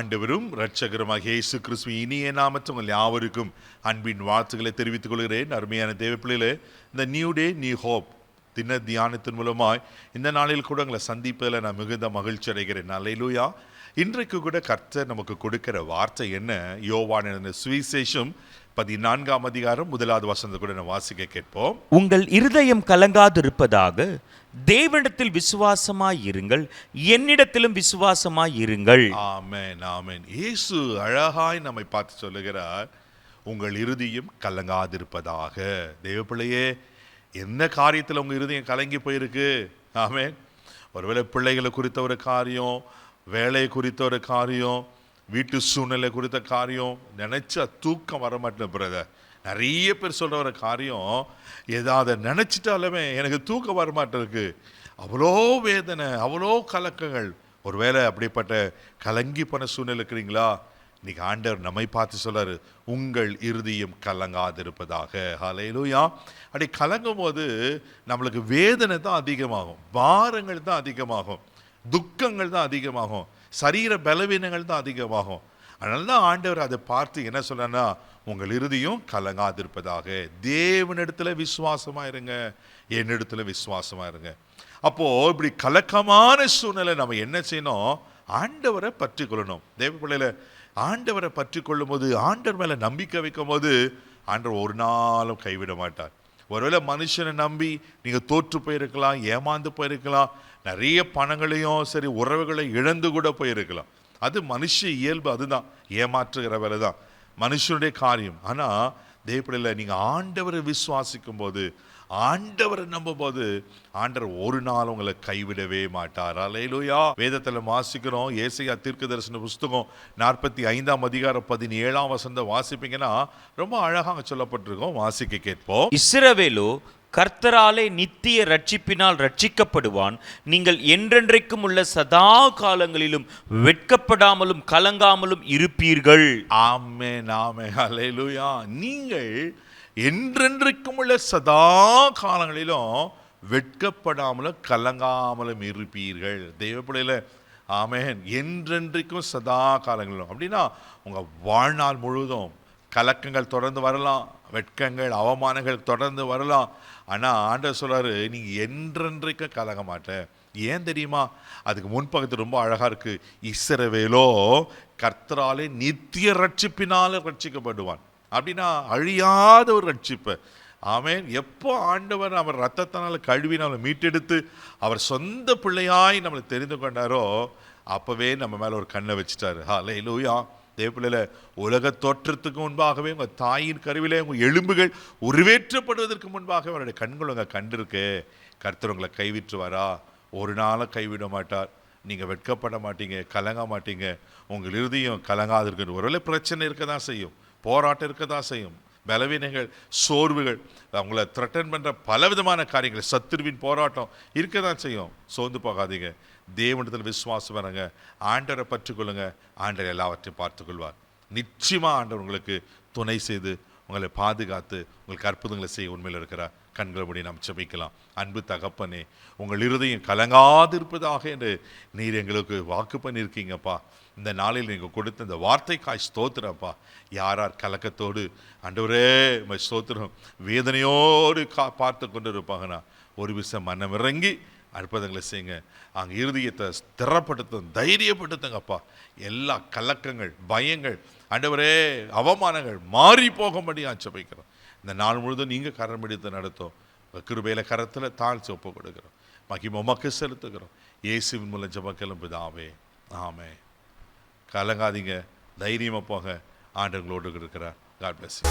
ஆண்டவரும் இரட்சகருமாக இயேசு கிறிஸ்துவின் இனிய நாமத்தில் உங்கள் யாவருக்கும் அன்பின் வாழ்த்துக்களை தெரிவித்துக் கொள்கிறேன். அருமையான தேவ பிள்ளைகளே, இந்த நியூ டே நியூ ஹோப் தின தியானத்தின் மூலமாய் இந்த நாளில் கூட உங்களை சந்திப்பதில் நான் மிகுந்த மகிழ்ச்சி அடைகிறேன். அல்லேலூயா. இன்றைக்கு கூட கர்த்தர் நமக்கு கொடுக்கிற வார்த்தை என்ன? யோவான் எழுதின சுவிசேஷம் 14ஆம் அதிகாரம் 1வது வசனத்தை கூட நான் வாசிக்க கேட்போம். உங்கள் இருதயம் கலங்காதிருப்பதாக தேவனிடத்தில் விசுவாசமாய் இருங்கள், என்னிடத்திலும் விசுவாசமாய் இருங்கள். ஆமென், ஆமென். இயேசு அழகாய் நம்மை பார்த்து சொல்லுகிறார், உங்கள் இருதயம் கலங்காதிருப்பதாக. தேவ பிள்ளையே, என்ன காரியத்தில் உங்கள் இருதயம் கலங்கி போயிருக்கு? ஆமென். ஒருவேளை பிள்ளைகளை குறித்த ஒரு காரியம், வேலை குறித்த ஒரு காரியம், வீட்டு சூழ்நிலை குறித்த காரியம், நினைச்சா தூக்கம் வரமாட்டேன் பிரதர். நிறைய பேர் சொல்ற ஒரு காரியம், ஏதாவது நினைச்சிட்டாலுமே எனக்கு தூக்கம் வரமாட்டிருக்கு. அவ்வளோ வேதனை, அவ்வளோ கலக்கங்கள். ஒருவேளை அப்படிப்பட்ட கலங்கி போன சூழ்நிலை இருக்கிறீங்களா? இன்னைக்கு ஆண்டவர் நம்மை பார்த்து சொல்றாரு, உங்கள் இருதயம் கலங்காதிருப்பதாக. ஹல்லேலூயா. அப்படி கலங்கும் போது நம்மளுக்கு வேதனை தான் அதிகமாகும், பாரங்கள் தான் அதிகமாகும், துக்கங்கள் தான் அதிகமாகும், சரீர பலவீனங்கள் தான் அதிகமாகும். அதனால தான் ஆண்டவர் அதை பார்த்து என்ன சொல்றன்னா, உங்கள் இருதயம் கலங்காதிருப்பதாக. தேவனிடத்துல விசுவாசமா இருங்க, என்னிடத்துல விசுவாசமா இருங்க. அப்போ இப்படி கலக்கமான சூழ்நிலை நம்ம என்ன செய்யணும்? ஆண்டவரை பற்றி கொள்ளணும். தேவ பிள்ளையில ஆண்டவரை பற்றி கொள்ளும் போது, ஆண்டவர் மேல நம்பிக்கை வைக்கும் போது, ஆண்டவர் ஒரு நாளும் கைவிட மாட்டார். ஒருவேளை மனுஷனை நம்பி நீங்க தோற்று போயிருக்கலாம், ஏமாந்து போயிருக்கலாம், நிறைய பணங்களையும் சரி உறவுகளை இழந்து கூட போயிருக்கலாம். அது மனுஷ இயல்பு, அதுதான் ஏமாற்றுகிற வேலை தான் மனுஷனுடைய காரியம். ஆனா தேவப்பிள்ளையில நீங்க ஆண்டவரை விசுவாசிக்கும் போது, ஆண்டவரை நம்பும் போது, ஆண்டவர் ஒரு நாள் உங்களை கைவிடவே மாட்டார். அல்லேலூயா. வேதத்துல வாசிக்கிறோம், ஏசாயா தீர்க்கதரிசன புஸ்தகம் 45ஆம் அதிகாரம் 17ஆம் வசனத்தை வாசிப்பீங்கன்னா ரொம்ப அழகாக சொல்லப்பட்டிருக்கோம். வாசிக்க கேட்போம். இஸ்ரவேலோ கர்த்தராலே நித்திய ரட்சிப்பினால் ரட்சிக்கப்படுவான். நீங்கள் என்றென்றைக்கும் உள்ள சதா காலங்களிலும் வெட்கப்படாமலும் கலங்காமலும் இருப்பீர்கள். ஆமென், ஆமென். அல்லேலூயா. நீங்கள் என்றென்றைக்கும் உள்ள சதா காலங்களிலும் வெட்கப்படாமலும் கலங்காமலும் இருப்பீர்கள். தெய்வ பிள்ளையில ஆமென். என்றென்றைக்கும் சதா காலங்களிலும் அப்படின்னா உங்க வாழ்நாள் முழுவதும் கலக்கங்கள் தொடர்ந்து வரலாம், வெட்கங்கள் அவமானங்கள் தொடர்ந்து வரலாம். ஆனால் ஆண்டவர் சொல்றாரு, நீங்க என்றென்றைக்கும் கலங்க மாட்டேன். ஏன் தெரியுமா? அதுக்கு முன்பக்கத்து ரொம்ப அழகா இருக்கு. இஸ்ரவேலோ கர்த்தராலே நித்திய ரட்சிப்பினால ரட்சிக்கப்படுவான். அப்படின்னா அழியாத ஒரு ரட்சிப்பு. ஆமென். எப்போ ஆண்டவர் அவர் ரத்தத்தினால கழுவி நம்மளை மீட்டெடுத்து அவர் சொந்த பிள்ளையாய் நம்மளை தெரிந்து கொண்டாரோ, அப்பவே நம்ம மேல ஒரு கண்ணை வச்சுட்டாரு. ஹல்லேலூயா. தேவப்பிள்ளையில உலக தோற்றத்துக்கு முன்பாகவே உங்க தாயின் கருவிலே உங்க எலும்புகள் உருவேற்றப்படுவதற்கு முன்பாக அவருடைய கண்கள் உங்க கண்டிருக்கு. கர்த்தர் உங்களை கைவிட்டுவாரா? ஒரு நாளும் கைவிட மாட்டார். நீங்க வெட்கப்பட மாட்டீங்க, கலங்க மாட்டீங்க. உங்கள் இருதயம் கலங்காதிருக்கு. ஒருவேளை பிரச்சனை இருக்க தான் செய்யும், போராட்டம் இருக்க தான் செய்யும், பலவீனங்கள், சோர்வுகள், அவங்கள த்ரெட்டன் பண்ற பல விதமான காரியங்கள், சத்துருவின் போராட்டம் இருக்க தான் செய்யும். சோர்ந்து போகாதீங்க. தேவனிடத்தில் விசுவாசம் வருங்க, ஆண்டவரை பற்றி கொள்ளுங்க. ஆண்டவர் எல்லாவற்றையும் பார்த்து கொள்வார். நிச்சயமா ஆண்டவர் உங்களுக்கு துணை செய்து உங்களை பாதுகாத்து உங்களுக்கு அற்புதங்களை செய்ய உண்மையில் இருக்கிறார். கண்களை மூடி நாம் ஜெபிக்கலாம். அன்பு தகப்பனே, உங்கள் இருதயம் கலங்காதிருப்பதாக என்று நீர் எங்களுக்கு வாக்கு பண்ணியிருக்கீங்கப்பா. இந்த நாளில் நீங்கள் கொடுத்த இந்த வார்த்தைக்காய் ஸ்தோத்திரப்பா. யார் கலக்கத்தோடு ஆண்டவரே ஸ்தோத்திரம் வேதனையோடு பார்த்து கொண்டு இருப்பாங்கண்ணா, ஒரு விஷயம் மனம் இறங்கி அற்புதங்களை செய்யுங்க. அங்கே இருதயத்தை ஸ்திரப்படுத்தும், தைரியப்படுத்துங்கப்பா. எல்லா கலக்கங்கள், பயங்கள், ஆண்டவரே அவமானங்கள் மாறி போகும்படி ஜெபிக்கிறோம். இந்த நாள் முழுதும் நீங்கள் கரம் பிடித்து நடத்தும். கிருபையில கரத்தில் தாழ்ச்சி ஒப்பு கொடுக்கிறோம். மகிமை உமக்கு செலுத்துகிறோம். இயேசுவின் மூலம் ஜெபக்கெல்லாம் பிதாவே, ஆமென். கலங்காதீங்க, தைரியமாக போங்க. ஆண்டவங்களோடு இருக்கிறார். God bless you.